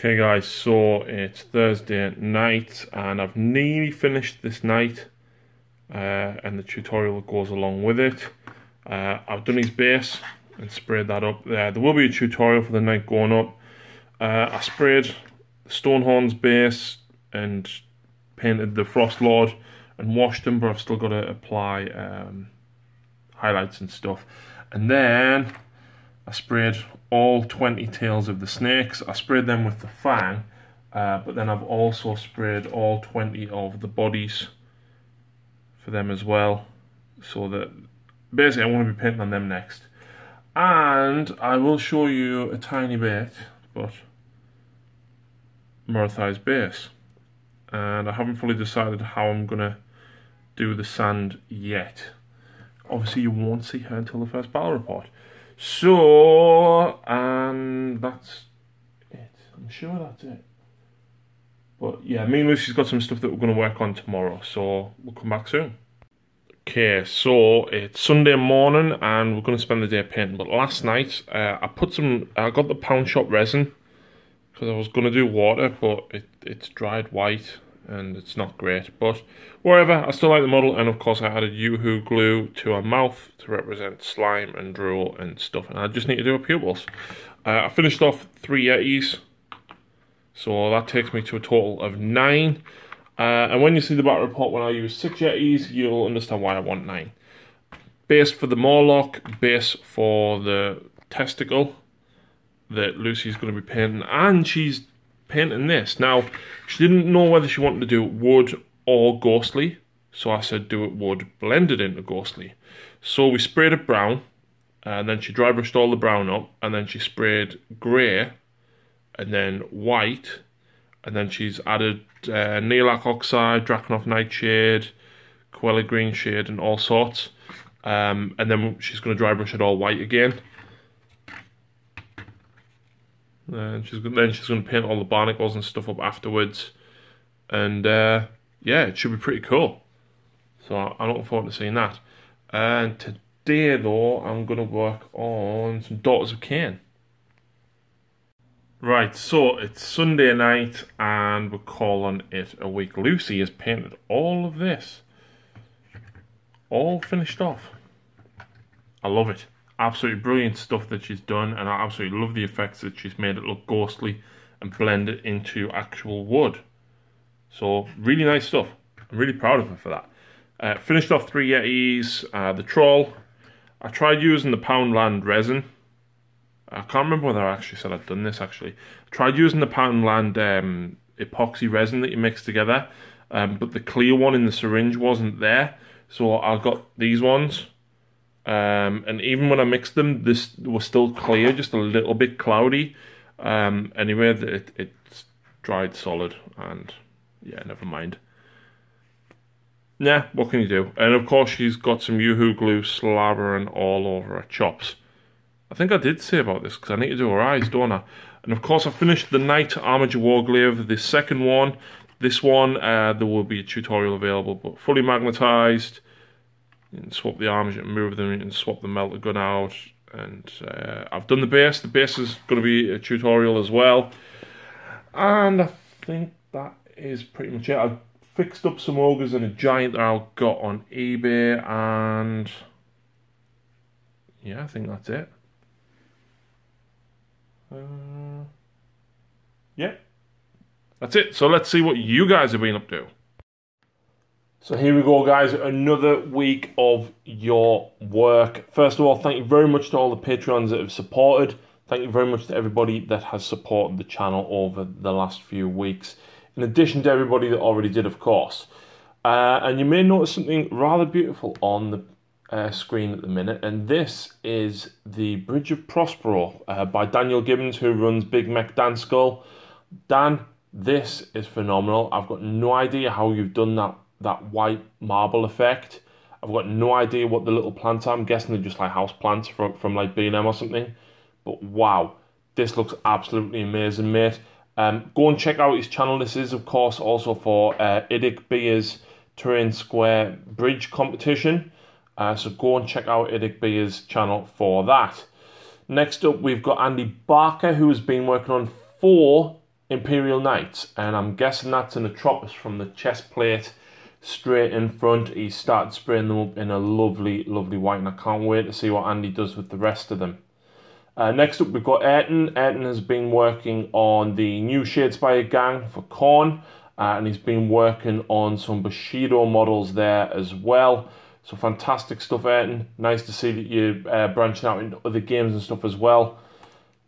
Okay guys, so it's Thursday night and I've nearly finished this night and the tutorial that goes along with it. I've done his base and sprayed that up there. There will be a tutorial for the night going up. I sprayed Stonehorn's base and painted the Frost Lord and washed them, but I've still got to apply highlights and stuff. And then I sprayed all 20 tails of the snakes. I sprayed them with the fang, but then I've also sprayed all 20 of the bodies for them as well. So that basically I want to be painting on them next. And I will show you a tiny bit, but Marathai's base. And I haven't fully decided how I'm going to do the sand yet. Obviously you won't see her until the first battle report. So, and that's it. I'm sure that's it. But yeah, me and Lucy's got some stuff that we're going to work on tomorrow, so we'll come back soon. Okay, so it's Sunday morning and we're going to spend the day painting. But last night, I got the pound shop resin because I was going to do water, but it's dried white and it's not great. But whatever, I still like the model, and of course I added Yoo-hoo glue to her mouth to represent slime and drool and stuff, and I just need to do her pupils. I finished off 3 Yetis, so that takes me to a total of 9. And when you see the battle report when I use 6 Yetis, you'll understand why I want 9. Base for the Morlock, base for the testicle that Lucy's going to be painting, and she's painting this. Now, she didn't know whether she wanted to do wood or ghostly, so I said do it wood blended into ghostly. So we sprayed it brown, and then she dry brushed all the brown up, and then she sprayed grey, and then white, and then she's added Neolac Oxide, Drakenhof Nightshade, Queller Green Shade, and all sorts. And then she's going to dry brush it all white again. And she's going to paint all the barnacles and stuff up afterwards. And yeah, it should be pretty cool. So I'm looking forward to seeing that. And today though, I'm going to work on some Daughters of Cain. Right, so it's Sunday night and we're calling it a week. Lucy has painted all of this. All finished off. I love it. Absolutely brilliant stuff that she's done, and I absolutely love the effects that she's made it look ghostly and blend it into actual wood. So really nice stuff. I'm really proud of her for that. Finished off 3 Yetis, the Troll. I tried using the Poundland resin. I can't remember whether I actually said I'd done this actually. I tried using the Poundland epoxy resin that you mix together, but the clear one in the syringe wasn't there. So I got these ones. And even when I mixed them, this was still clear, just a little bit cloudy. Anyway, it's dried solid, and yeah, never mind. Yeah, what can you do? And of course, she's got some Yoo-hoo glue slabbering all over her chops. I think I did say about this because I need to do her eyes, don't I? And of course, I finished the Night Armager Warglaive, the second one. This one, there will be a tutorial available, but fully magnetized. You can swap the arms, you can move them, you can swap the melter gun out. And I've done the base. The base is going to be a tutorial as well. And I think that is pretty much it. I've fixed up some ogres and a giant that I got on eBay. And yeah, I think that's it. Yeah, that's it. So let's see what you guys have been up to. So here we go, guys, another week of your work. First of all, thank you very much to all the Patreons that have supported. Thank you very much to everybody that has supported the channel over the last few weeks. In addition to everybody that already did, of course. And you may notice something rather beautiful on the screen at the minute. And this is the Bridge of Prospero by Daniel Gibbons, who runs Big Mech Dan Skull. Dan, this is phenomenal. I've got no idea how you've done that white marble effect. I've got no idea what the little plants are. I'm guessing they're just like house plants from like B&M or something. But wow, this looks absolutely amazing, mate. Go and check out his channel. This is, of course, also for Idic Beer's Terrain Square Bridge competition. So go and check out Idic Beer's channel for that. Next up, we've got Andy Barker, who has been working on 4 Imperial Knights, and I'm guessing that's an Atropos from the chest plate straight in front. He started spraying them up in a lovely, lovely white, and I can't wait to see what Andy does with the rest of them. Next up, we've got Ayrton. Ayrton has been working on the new Shadespire gang for Khorne, and he's been working on some Bushido models there as well. So fantastic stuff, Ayrton. Nice to see that you're branching out into other games and stuff as well.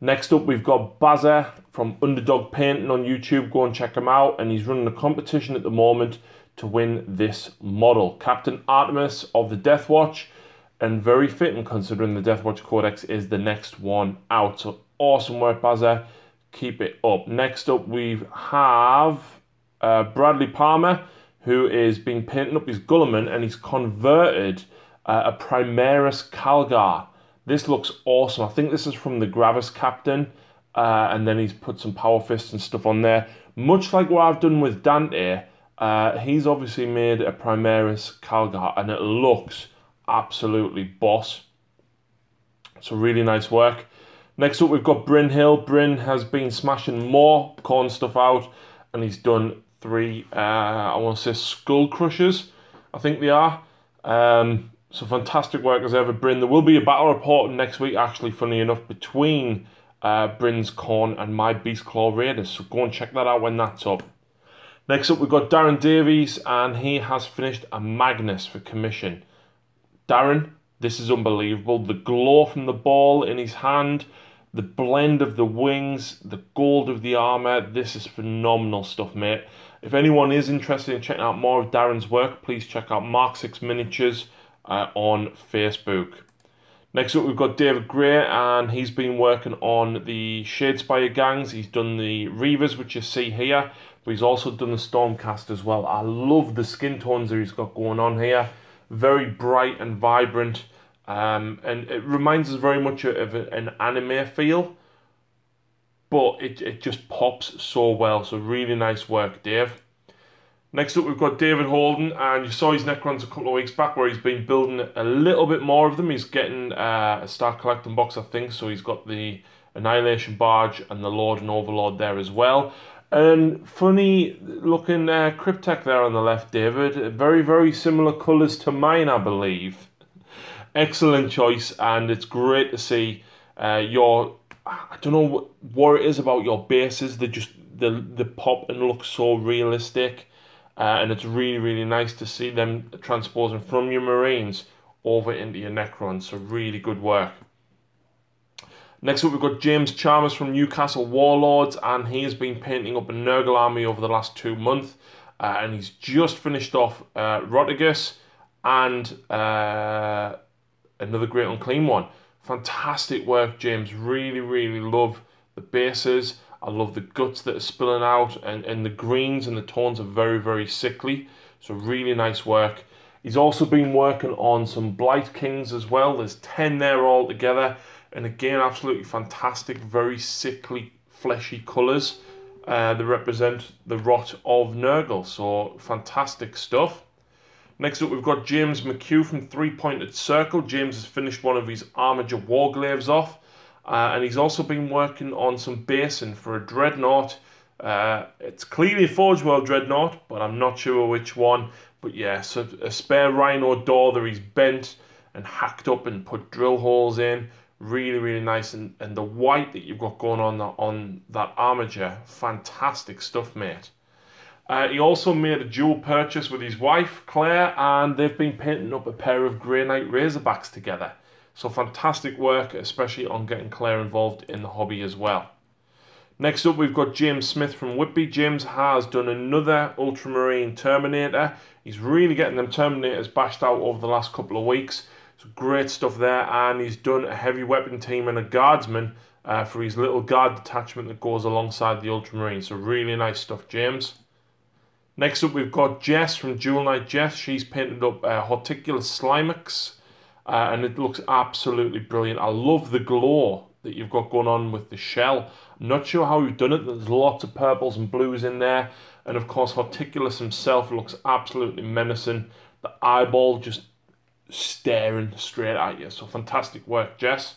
Next up, we've got Bazza from Underdog Painting on YouTube. Go and check him out, and he's running a competition at the moment to win this model. Captain Artemis of the Death Watch, and very fitting considering the Death Watch Codex is the next one out. So awesome work, Bazza. Keep it up. Next up, we have Bradley Palmer, who is been painting up his Gulliman, and he's converted a Primaris Calgar. This looks awesome. I think this is from the Gravis Captain, and then he's put some Power Fists and stuff on there. Much like what I've done with Dante, he's obviously made a Primaris Calgar, and it looks absolutely boss. So really nice work. Next up, we've got Bryn Hill. Bryn has been smashing more Khorne stuff out, and he's done 3, I want to say Skull Crushers, I think they are. So fantastic work as ever, Bryn. There will be a battle report next week, actually, funny enough, between Bryn's Khorne and my Beastclaw Raiders. So go and check that out when that's up. Next up, we've got Darren Davies, and he has finished a Magnus for commission. Darren, this is unbelievable. The glow from the ball in his hand, the blend of the wings, the gold of the armour. This is phenomenal stuff, mate. If anyone is interested in checking out more of Darren's work, please check out Mark 6 Miniatures on Facebook. Next up, we've got David Gray, and he's been working on the Shadespire gangs. He's done the Reavers, which you see here, but he's also done the Stormcast as well. I love the skin tones that he's got going on here. Very bright and vibrant, and it reminds us very much of an anime feel, but it just pops so well. So really nice work, Dave. Next up, we've got David Holden, and you saw his Necrons a couple of weeks back where he's been building a little bit more of them. He's getting a Start Collecting box, I think, so he's got the Annihilation Barge and the Lord and Overlord there as well. And funny looking Cryptek there on the left, David. Very, very similar colours to mine, I believe. Excellent choice, and it's great to see your... I don't know what it is about your bases. They just the pop and look so realistic. And it's really, really nice to see them transposing from your Marines over into your Necrons. So really good work. Next up, we've got James Chalmers from Newcastle Warlords, and he has been painting up a Nurgle army over the last 2 months. And he's just finished off Rotigus and another Great Unclean One. Fantastic work, James. Really, really love the bases. I love the guts that are spilling out, and the greens and the tones are very, very sickly. So really nice work. He's also been working on some Blight Kings as well. There's 10 there all together. And again, absolutely fantastic, very sickly, fleshy colours that represent the rot of Nurgle. So fantastic stuff. Next up, we've got James McHugh from 3 Pointed Circle. James has finished one of his Armiger Warglaves off. And he's also been working on some basing for a Dreadnought. It's clearly a Forge World Dreadnought, but I'm not sure which one. But yeah, so a spare Rhino door that he's bent and hacked up and put drill holes in. Really, really nice. And the white that you've got going on that Armiger, fantastic stuff, mate. He also made a dual purchase with his wife, Claire, and they've been painting up a pair of Grey Knight Razorbacks together. So fantastic work, especially on getting Claire involved in the hobby as well. Next up, we've got James Smith from Whitby. James has done another Ultramarine Terminator. He's really getting them Terminators bashed out over the last couple of weeks. So great stuff there, and he's done a heavy weapon team and a guardsman for his little guard detachment that goes alongside the Ultramarine. So really nice stuff, James. Next up, we've got Jess from Jewel Knight Jess. She's painted up Horticulus Slimax. And it looks absolutely brilliant. I love the glow that you've got going on with the shell. I'm not sure how you've done it. There's lots of purples and blues in there. And of course, Horticulus himself looks absolutely menacing. The eyeball just staring straight at you. So fantastic work, Jess.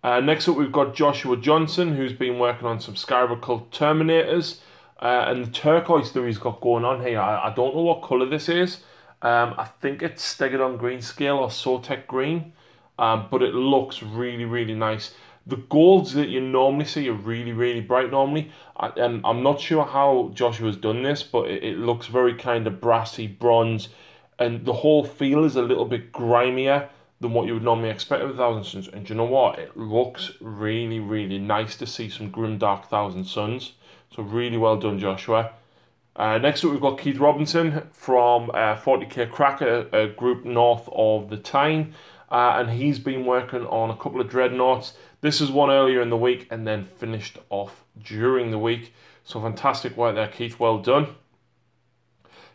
Next up, we've got Joshua Johnson, who's been working on some Scarab Cult Terminators. And the turquoise that he's got going on here, I don't know what colour this is. I think it's Stegadon Greenscale or Sotek Green. But it looks really, really nice. The golds that you normally see are really, really bright normally. And I'm not sure how Joshua's done this, but it looks very kind of brassy, bronze. And the whole feel is a little bit grimier than what you would normally expect of Thousand Suns. And do you know what? It looks really, really nice to see some grimdark Thousand Suns. So really well done, Joshua. Next up, we've got Keith Robinson from 40k Cracker, a group north of the Tyne. And he's been working on a couple of Dreadnoughts. This is one earlier in the week and then finished off during the week. So fantastic work there, Keith. Well done.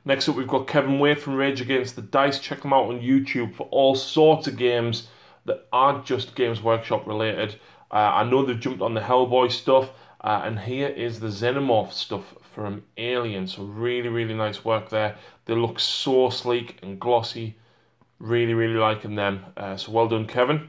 Next up, we've got Kevin Waite from Rage Against the Dice. Check them out on YouTube for all sorts of games that aren't just Games Workshop related. I know they've jumped on the Hellboy stuff. And here is the Xenomorph stuff from Alien. So really, really nice work there. They look so sleek and glossy. Really, really liking them. So well done, Kevin.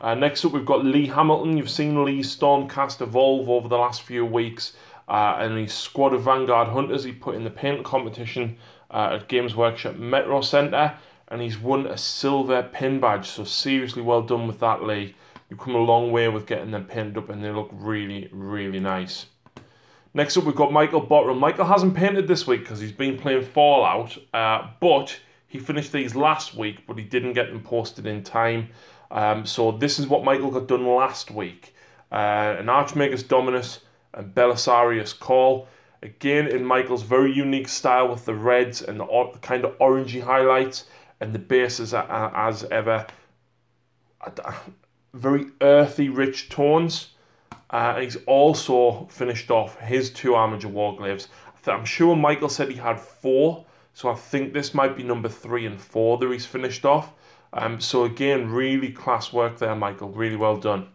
Next up, we've got Lee Hamilton. You've seen Lee's Stormcast evolve over the last few weeks. And his squad of Vanguard Hunters he put in the paint competition at Games Workshop Metro Centre. And he's won a silver pin badge. So seriously well done with that, Lee. You've come a long way with getting them painted up and they look really, really nice. Next up, we've got Michael Bottrell. Michael hasn't painted this week because he's been playing Fallout. But he finished these last week, but he didn't get them posted in time. So this is what Michael got done last week. An Archmagus Dominus and Belisarius Call. Again, in Michael's very unique style with the reds and the kind of orangey highlights. And the bases are, as ever, very earthy, rich tones. He's also finished off his 2 Armiger Warglaves. I'm sure Michael said he had 4. So I think this might be number 3 and 4 that he's finished off. So again, really class work there, Michael. Really well done.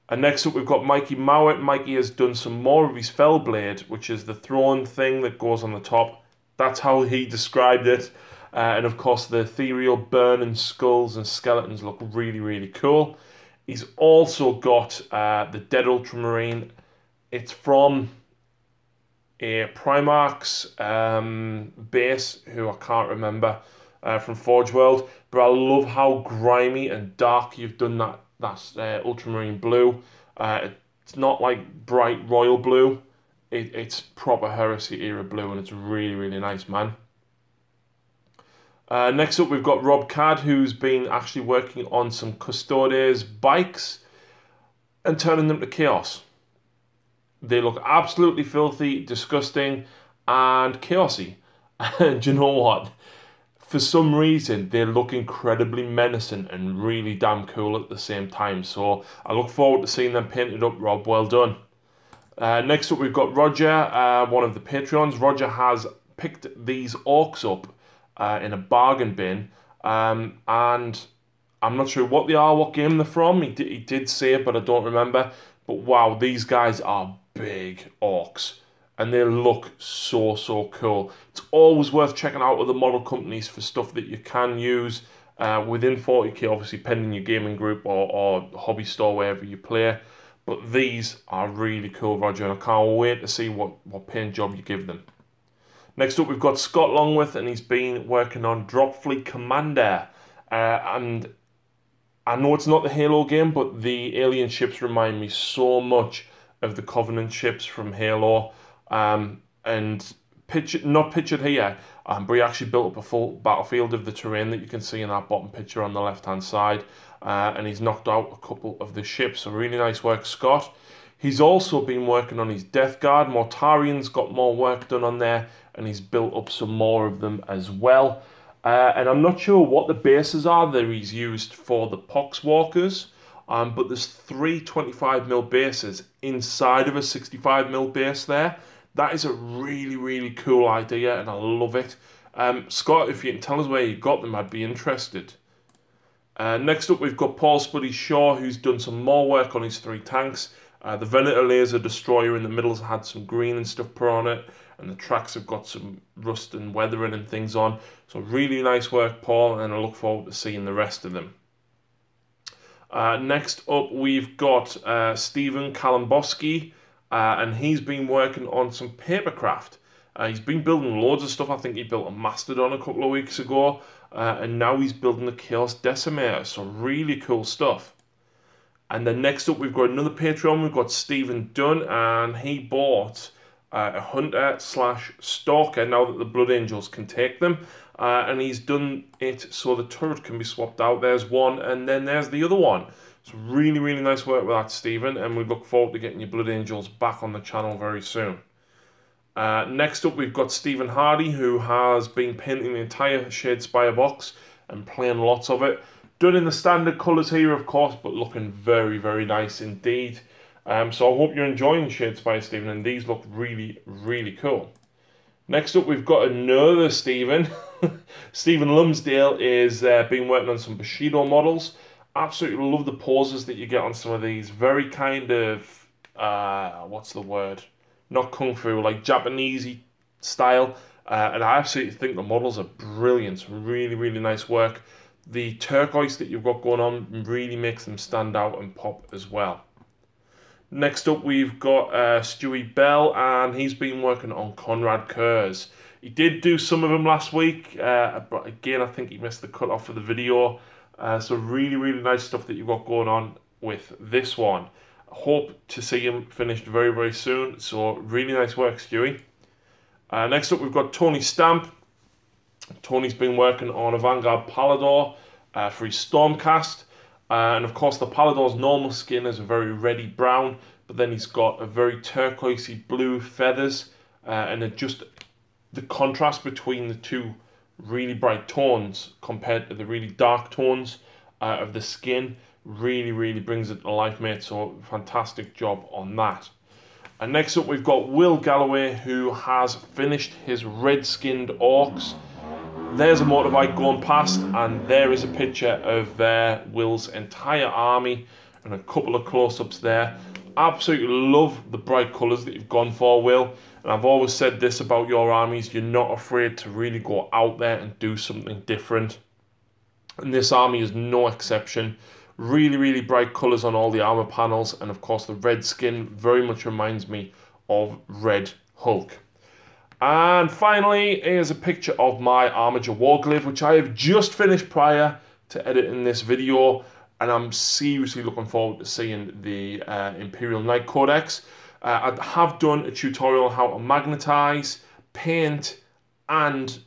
And next up, we've got Mikey Mowat. Mikey has done some more of his Fellblade, which is the throne thing that goes on the top. That's how he described it. And of course, the ethereal burning skulls and skeletons look really, really cool. He's also got the Dead Ultramarine. It's from a Primarch's base, who I can't remember, from Forge World. But I love how grimy and dark you've done that ultramarine blue. It's not like bright royal blue. It's proper Heresy era blue, and it's really, really nice, man. Next up, we've got Rob Cadd, who's been actually working on some Custodes bikes and turning them to Chaos. They look absolutely filthy, disgusting, and chaosy. And you know what? For some reason, they look incredibly menacing and really damn cool at the same time. So I look forward to seeing them painted up, Rob. Well done. Next up, we've got Roger, one of the Patreons. Roger has picked these orcs up in a bargain bin. And I'm not sure what they are, what game they're from. He did say it, but I don't remember. But wow, these guys are big orcs. And they look so, so cool. It's always worth checking out other model companies for stuff that you can use within 40k, obviously pending your gaming group or hobby store, wherever you play. But these are really cool, Roger, and I can't wait to see what paint job you give them. Next up, we've got Scott Longworth, and he's been working on Dropfleet Commander. And I know it's not the Halo game, but the alien ships remind me so much of the Covenant ships from Halo. And not pictured here, but he actually built up a full battlefield of the terrain that you can see in that bottom picture on the left hand side, and he's knocked out a couple of the ships, so really nice work, Scott. He's also been working on his Death Guard. Mortarian's got more work done on there, and he's built up some more of them as well. And I'm not sure what the bases are that he's used for the Poxwalkers, but there's 3 25mm bases inside of a 65mm base there. That is a really, really cool idea, and I love it. Scott, if you can tell us where you got them, I'd be interested. Next up, we've got Paul Spuddy Shaw, who's done some more work on his 3 tanks. The Venator Laser Destroyer in the middle's had some green and stuff put on it, and the tracks have got some rust and weathering and things on. So really nice work, Paul, and I look forward to seeing the rest of them. Next up, we've got Stephen Kalamboski, and he's been working on some papercraft. He's been building loads of stuff. I think he built a Mastodon a couple of weeks ago, and now he's building the Chaos Decimator, so really cool stuff. And then next up, we've got another Patreon. We've got Stephen Dunn, and he bought a Hunter/Stalker now that the Blood Angels can take them. And he's done it so the turret can be swapped out. There's one, and then there's the other one. It's really, really nice work with that, Stephen, and we look forward to getting your Blood Angels back on the channel very soon. Next up, we've got Stephen Hardy, who has been painting the entire Shadespire box and playing lots of it. Done in the standard colours here, of course, but looking very, very nice indeed. So I hope you're enjoying Shadespire, Stephen, and these look really, really cool. Next up, we've got another Stephen. Stephen Lumsdale is been working on some Bushido models. Absolutely love the poses that you get on some of these. Very kind of, what's the word? Not Kung Fu, like Japanesey style. And I absolutely think the models are brilliant. Really, really nice work. The turquoise that you've got going on really makes them stand out and pop as well. Next up, we've got Stewie Bell, and he's been working on Conrad Kurz. He did do some of them last week, but again, I think he missed the cut off for the video. So really, really nice stuff that you've got going on with this one. I hope to see him finished very, very soon. So really nice work, Stewie. Next up, we've got Tony Stamp. Tony's been working on a Vanguard Palador for his Stormcast. And of course, the Palador's normal skin is a very reddy brown, but then he's got a very turquoisey blue feathers, and just the contrast between the two really bright tones compared to the really dark tones of the skin really, really brings it to life, mate. So fantastic job on that. And next up, we've got Will Galloway, who has finished his red-skinned orcs. There's a motorbike going past, and there is a picture of Will's entire army and a couple of close-ups there. Absolutely love the bright colours that you've gone for, Will. And I've always said this about your armies, you're not afraid to really go out there and do something different. And this army is no exception. Really, really bright colours on all the armour panels, and of course the red skin very much reminds me of Red Hulk. And finally, here's a picture of my Armiger Warglaive, which I have just finished prior to editing this video, and I'm seriously looking forward to seeing the Imperial Knight Codex. I have done a tutorial on how to magnetize, paint, and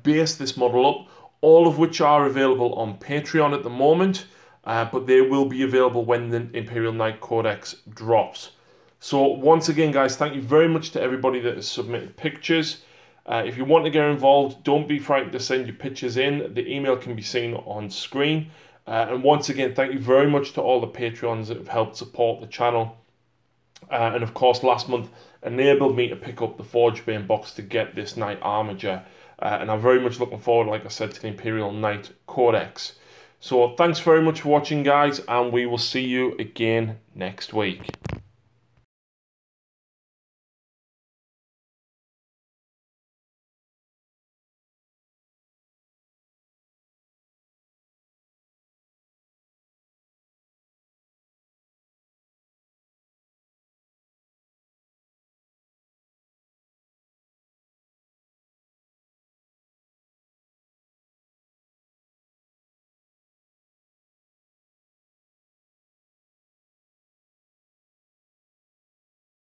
base this model up, all of which are available on Patreon at the moment, but they will be available when the Imperial Knight Codex drops. So once again, guys, thank you very much to everybody that has submitted pictures. If you want to get involved, don't be frightened to send your pictures in. The email can be seen on screen. And once again, thank you very much to all the Patreons that have helped support the channel. And of course, last month enabled me to pick up the Forgebane box to get this Knight Armiger. And I'm very much looking forward, like I said, to the Imperial Knight Codex. So thanks very much for watching, guys, and we will see you again next week.